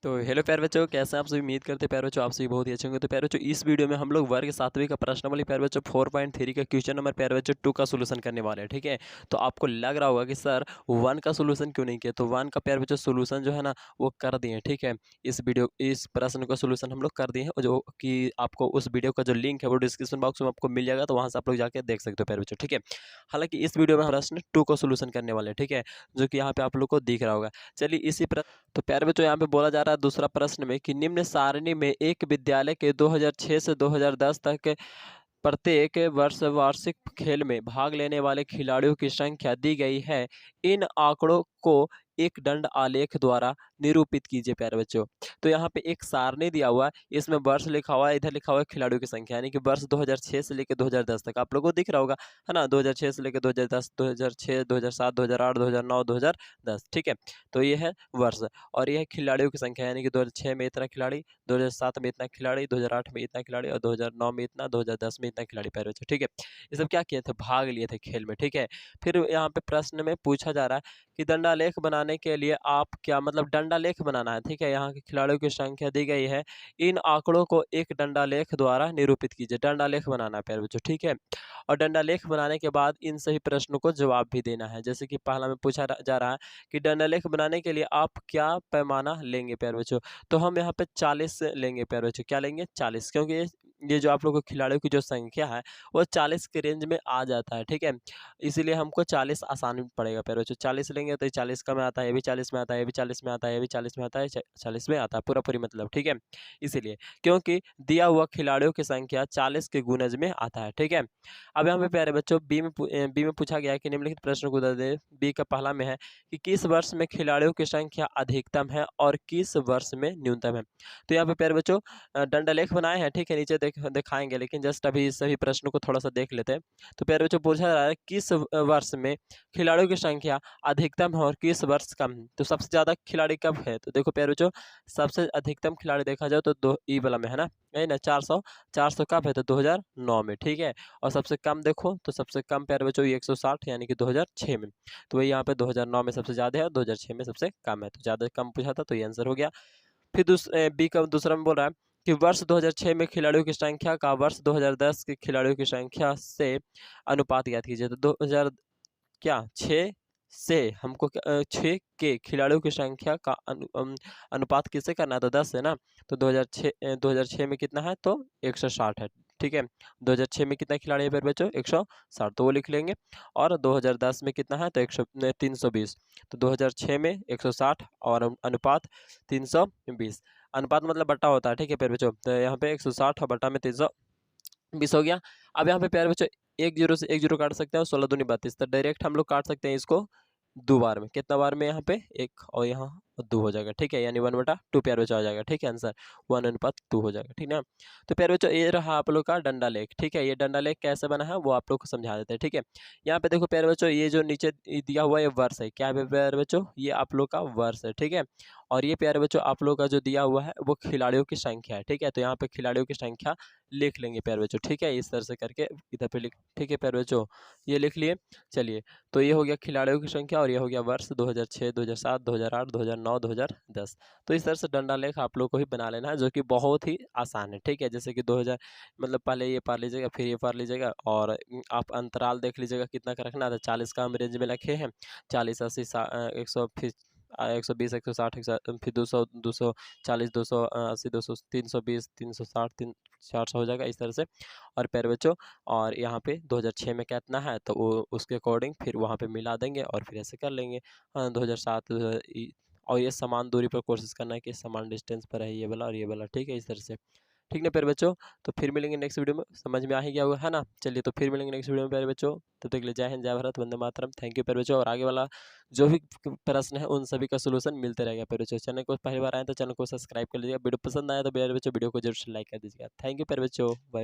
तो हेलो प्यारे बच्चों, कैसे हैं आप सभी। उम्मीद करते हैं प्यारे बच्चों आप सभी बहुत ही अच्छे होंगे। तो प्यारे बच्चों इस वीडियो में हम लोग वर्ग 7वीं का प्रश्नावली प्यारे बच्चों 4.3 का क्वेश्चन नंबर प्यारे बच्चों 2 का सोल्यूशन करने वाले हैं। ठीक है, तो आपको लग रहा होगा कि सर 1 का सोल्यूशन क्यों नहीं किया। तो 1 का प्यारे बच्चों सोल्यूशन जो है ना वो कर दिए। ठीक है, इस प्रश्न का सोल्यूशन हम लोग कर दिए हैं, जो कि आपको उस वीडियो का जो लिंक है वो डिस्क्रिप्शन बॉक्स में आपको मिल जाएगा, तो वहाँ से आप लोग जाके देख सकते हो प्यारे बच्चों। ठीक है, हालांकि इस वीडियो में हम प्रश्न 2 का सोल्यूशन करने वाले हैं। ठीक है, जो कि यहाँ पे आप लोग को दिख रहा होगा। चलिए इसी तो प्यारे बच्चों यहाँ पे बोला जा रहा है दूसरा प्रश्न में कि निम्न सारणी में एक विद्यालय के 2006 से 2010 तक प्रत्येक वर्ष वार्षिक खेल में भाग लेने वाले खिलाड़ियों की संख्या दी गई है। इन आंकड़ों को एक दंड आलेख द्वारा निरूपित कीजिए प्यारे बच्चों। तो यहाँ पे एक सारणी दिया हुआ है, इसमें वर्ष लिखा हुआ है, इधर लिखा हुआ है खिलाड़ियों की संख्या, यानी कि वर्ष 2006 से लेकर 2010 तक आप लोगों को दिख रहा होगा, है ना। 2006 से लेकर 2010, 2006, 2007, 2008, 2009, 2010। ठीक है, तो ये है वर्ष और ये है खिलाड़ियों की संख्या, यानी कि 2006 में इतना खिलाड़ी, 2007 में इतना खिलाड़ी, 2008 में इतना खिलाड़ी और 2009 में इतना, 2010 में इतना खिलाड़ी प्यारे बच्चों। ठीक है, ये सब क्या किए थे, भाग लिए थे खेल में। ठीक है, फिर यहाँ पे प्रश्न में पूछा जा रहा है कि दंडालेख बनाने के लिए आप क्या मतलब दंडालेख बनाना है। ठीक है, यहाँ के खिलाड़ियों की संख्या दी गई है, इन आंकड़ों को एक दंडालेख द्वारा निरूपित कीजिए। दंडालेख बनाना है प्यारे बच्चों। ठीक है, और दंडालेख बनाने के बाद इन सभी प्रश्नों को जवाब भी देना है। जैसे कि पहला में पूछा जा रहा है कि दंडालेख बनाने के लिए आप क्या पैमाना लेंगे प्यारे बच्चों। तो हम यहाँ पे 40 लेंगे प्यारे बच्चों। क्या लेंगे, 40, क्योंकि ये जो आप लोगों को खिलाड़ियों की जो संख्या है वो 40 के रेंज में आ जाता है। ठीक है, इसीलिए हमको 40 आसान पड़ेगा प्यारे बच्चों। 40 लेंगे तो ये 40 का में आता है, ये भी 40 में आता है, ये भी 40 में आता है, ये भी 40 में आता है, 40 में आता है पूरा पूरी मतलब। ठीक है, इसीलिए क्योंकि दिया हुआ खिलाड़ियों की संख्या 40 के गुणज में आता है। ठीक है, अब यहाँ पे प्यारे बच्चों बी में पूछा गया है कि निम्नलिखित प्रश्न को उत्तर दे। बी का पहला में है कि किस वर्ष में खिलाड़ियों की संख्या अधिकतम है और किस वर्ष में न्यूनतम है। तो यहाँ पे प्यारे बच्चों दंडालेख बनाए हैं। ठीक है, नीचे दिखाएंगे, लेकिन जस्ट अभी सभी प्रश्नों को थोड़ा सा देख लेते हैं। तो प्यारे बच्चों पूछा जा रहा है किस वर्ष में खिलाड़ियों की संख्या अधिकतम है और किस वर्ष कम है। तो सबसे ज्यादा खिलाड़ी कब है, तो देखो प्यारे बच्चों सबसे अधिकतम खिलाड़ी देखा जाए तो दो ई वाला में है ना, यही ना 400 कब है तो 2009 में। ठीक है, और सबसे कम देखो तो सबसे कम प्यारे बच्चों 160 यानी कि 2006 में। तो वही यहाँ पे 2009 में सबसे ज्यादा है और 2006 में सबसे कम है, तो ज्यादा कम पूछा था तो ये आंसर हो गया। फिर बी का दूसरा में बोल रहा है कि वर्ष 2006 में खिलाड़ियों की संख्या का वर्ष 2010 के खिलाड़ियों की संख्या से अनुपात ज्ञात कीजिए। तो 2000 क्या 6 से हमको 6 के खिलाड़ियों की संख्या का अनुपात किससे करना है, तो 10 है ना। तो 2006 में कितना है तो 160 है। ठीक है, 2006 में कितना खिलाड़ी है फिर बच्चों 160, तो वो लिख लेंगे। और 2010 में कितना है तो 320। तो 2006 में 160 और अनुपात 320। अनुपात मतलब बट्टा होता है। ठीक है प्यारे बच्चों, तो यहाँ पे 160 और बट्टा में 320 हो गया। अब यहाँ पे प्यारे बच्चों एक जीरो से एक जीरो काट सकते हैं और 16 दूनी 32, तो डायरेक्ट हम लोग काट सकते हैं इसको दो बार में। कितना बार में, यहाँ पे एक और यहाँ दो हो जाएगा। ठीक है, यानी 1/2 प्यारे बच्चों आ जाएगा। ठीक है, आंसर 1:2 हो जाएगा। ठीक है ना, तो प्यारे बच्चों ये रहा आप लोग का डंडा लेख। ठीक है, ये डंडा लेख कैसे बना है वो आप लोग को समझा देते हैं। ठीक है, यहाँ पे देखो प्यारे बच्चों ये जो नीचे दिया हुआ ये वर्ष है, क्या है प्यारे बच्चों, ये आप लोग का वर्ष है। ठीक है, और ये प्यारे बच्चों आप लोग का जो दिया हुआ है वो खिलाड़ियों की संख्या है। ठीक है, तो यहाँ पे खिलाड़ियों की संख्या लिख लेंगे प्यारे बच्चों। ठीक है, इस तरह से करके इधर पे लिख, ठीक है प्यारे बच्चों ये लिख लिए। चलिए, तो ये हो गया खिलाड़ियों की संख्या और ये हो गया वर्ष 2006, 2007, 2008, 2009, 2010। तो इस तरह से डंडा लेख आप लोग को ही बना लेना है, जो कि बहुत ही आसान है। ठीक है, जैसे कि 2000 मतलब पहले ये पढ़ लीजिएगा, फिर ये पढ़ लीजिएगा और आप अंतराल देख लीजिएगा कितना का रखना था। 40 का हम रेंज में रखे हैं, 40, 80, 100, फिर 120, 160, फिर 200, 240, 280, 200, 320, 360, 400 हो जाएगा इस तरह से। और प्यारे बच्चों और यहाँ पे 2006 में कितना है तो वो उसके अकॉर्डिंग फिर वहाँ पे मिला देंगे और फिर ऐसे कर लेंगे। 2007 और ये समान दूरी पर कोशिश करना है कि समान डिस्टेंस पर है ये वाला और ये वाला। ठीक है, इस तरह से। ठीक ना प्यारे बच्चों, तो फिर मिलेंगे नेक्स्ट वीडियो में। समझ में आ ही गया होगा, है ना। चलिए, तो फिर मिलेंगे नेक्स्ट वीडियो में प्यारे बच्चों। तब तक के लिए जय हिंद, जय भारत, वंदे मातरम। थैंक यू प्यारे बच्चों, और आगे वाला जो भी प्रश्न है उन सभी का सोल्यूशन मिलते रहेगा प्यारे बच्चों। चैनल को पहली बार आए तो चैनल को सब्सक्राइब कर लीजिएगा, वीडियो पसंद आया तो प्यारे बच्चों वीडियो को जरूर से लाइक कर दीजिएगा। थैंक यू प्यारे बच्चों, बाय।